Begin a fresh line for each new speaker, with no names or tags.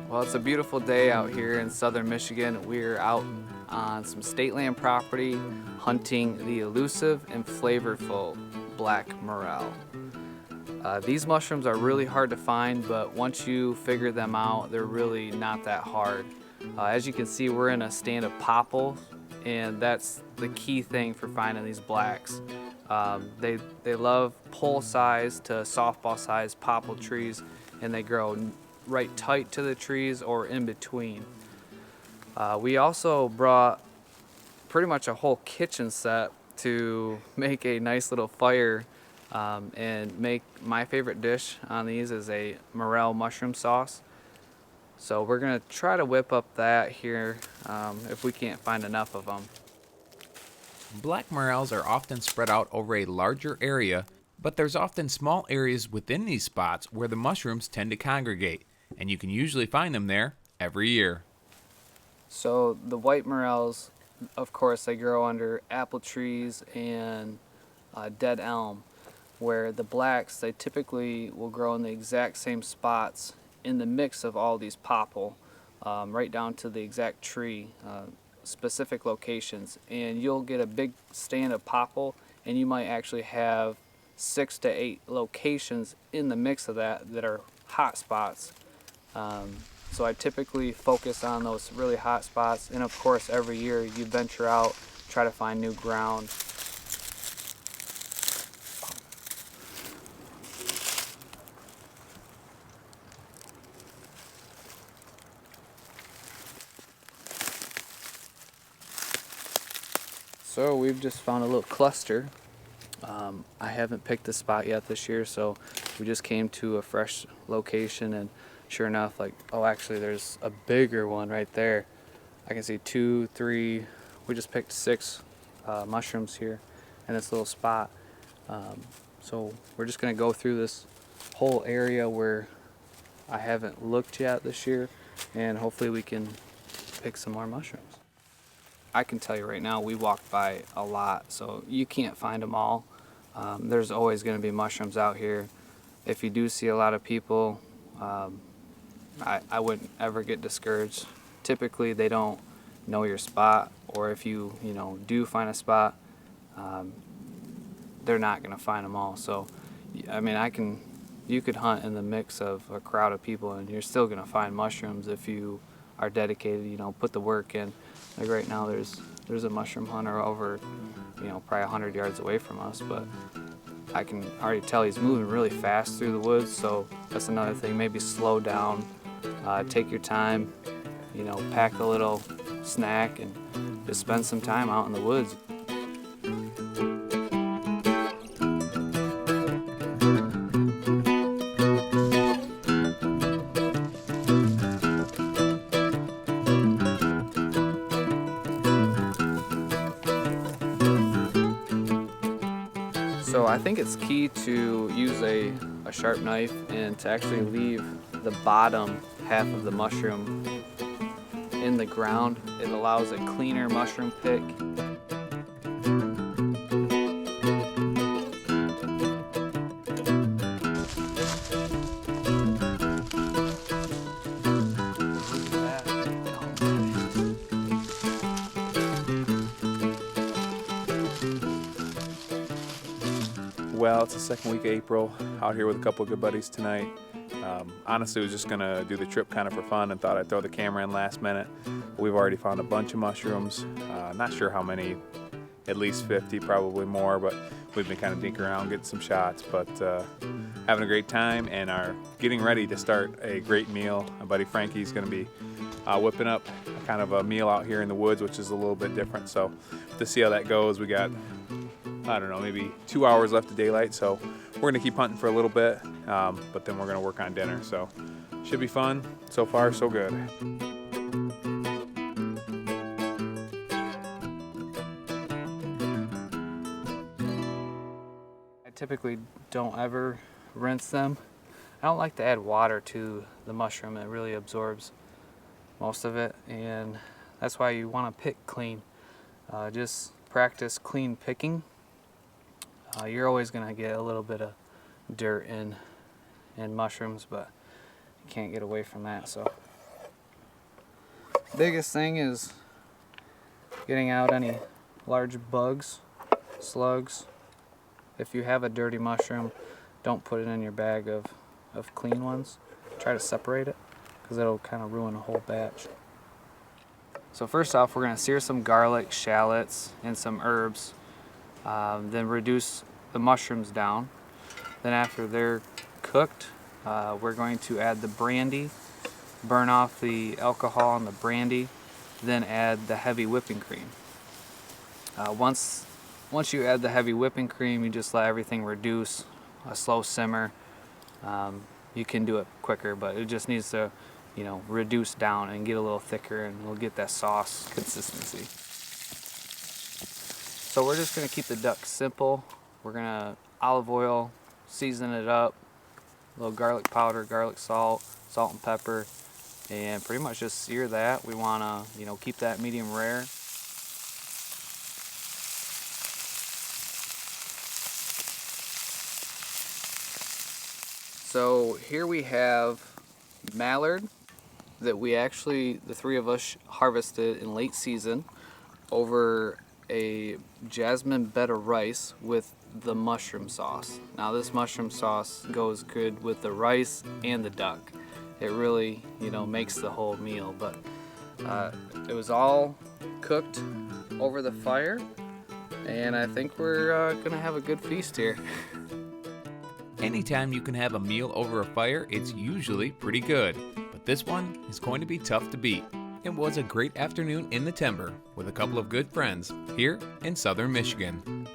Well, it's a beautiful day out here in southern Michigan. We're out on some state land property hunting the elusive and flavorful black morel. These mushrooms are really hard to find, but once you figure them out, they're really not that hard. As you can see, we're in a stand of popple, and that's the key thing for finding these blacks. They love pole-sized to softball-sized popple trees, and they grow right tight to the trees or in between. We also brought pretty much a whole kitchen set to make a nice little fire and make my favorite dish on these is a morel mushroom sauce. So we're gonna try to whip up that here if we can't find enough of them.
Black morels are often spread out over a larger area, but there's often small areas within these spots where the mushrooms tend to congregate, and you can usually find them there every year.
So the white morels, of course, they grow under apple trees and dead elm, where the blacks, they typically will grow in the exact same spots in the mix of all these popple, right down to the exact tree, specific locations. And you'll get a big stand of popple, and you might actually have 6 to 8 locations in the mix of that are hot spots. So I typically focus on those really hot spots, and of course every year you venture out, try to find new ground. So we've just found a little cluster. I haven't picked the spot yet this year, so we just came to a fresh location, and sure enough, like, oh, actually there's a bigger one right there. I can see 2, 3, we just picked 6 mushrooms here in this little spot. So we're just gonna go through this whole area where I haven't looked yet this year, and hopefully we can pick some more mushrooms. I can tell you right now, we walked by a lot, so you can't find them all. There's always going to be mushrooms out here. If you do see a lot of people, I wouldn't ever get discouraged. Typically, they don't know your spot, or if you do find a spot, they're not going to find them all. So, I mean, you could hunt in the mix of a crowd of people, and you're still going to find mushrooms if you are dedicated. Put the work in. Like right now, there's a mushroom hunter over, probably 100 yards away from us, but I can already tell he's moving really fast through the woods. So that's another thing. Maybe slow down, take your time, pack a little snack, and just spend some time out in the woods. So I think it's key to use a sharp knife and to actually leave the bottom half of the mushroom in the ground. It allows a cleaner mushroom pick.
Well, it's the second week of April, out here with a couple of good buddies tonight. Honestly, was just gonna do the trip kind of for fun and thought I'd throw the camera in last minute. We've already found a bunch of mushrooms, not sure how many, at least 50, probably more, but we've been kind of dinking around, getting some shots, but having a great time and are getting ready to start a great meal. My buddy Frankie's gonna be whipping up kind of a meal out here in the woods, which is a little bit different. So to see how that goes, we got, I don't know, maybe 2 hours left of daylight, so we're gonna keep hunting for a little bit, but then we're gonna work on dinner, so should be fun. So far, so good.
I typically don't ever rinse them. I don't like to add water to the mushroom. It really absorbs most of it, and that's why you want to pick clean. Just practice clean picking. You're always going to get a little bit of dirt in mushrooms, but you can't get away from that. So Biggest thing is getting out any large bugs, slugs. If you have a dirty mushroom, don't put it in your bag of clean ones. Try to separate it, because it'll kind of ruin a whole batch. So first off, we're going to sear some garlic, shallots, and some herbs. Then reduce the mushrooms down. Then after they're cooked, we're going to add the brandy, burn off the alcohol in the brandy, then add the heavy whipping cream. Once you add the heavy whipping cream, you just let everything reduce, a slow simmer. You can do it quicker, but it just needs to, reduce down and get a little thicker, and we'll get that sauce consistency. So we're just gonna keep the duck simple. We're gonna olive oil, season it up, a little garlic powder, garlic salt, salt and pepper, and pretty much just sear that. We wanna, keep that medium rare. So here we have mallard that the three of us harvested in late season over a jasmine bed of rice with the mushroom sauce. Now this mushroom sauce goes good with the rice and the duck. It really, makes the whole meal, but it was all cooked over the fire, and I think we're gonna have a good feast here.
Anytime you can have a meal over a fire, it's usually pretty good. But this one is going to be tough to beat. It was a great afternoon in the timber with a couple of good friends here in southern Michigan.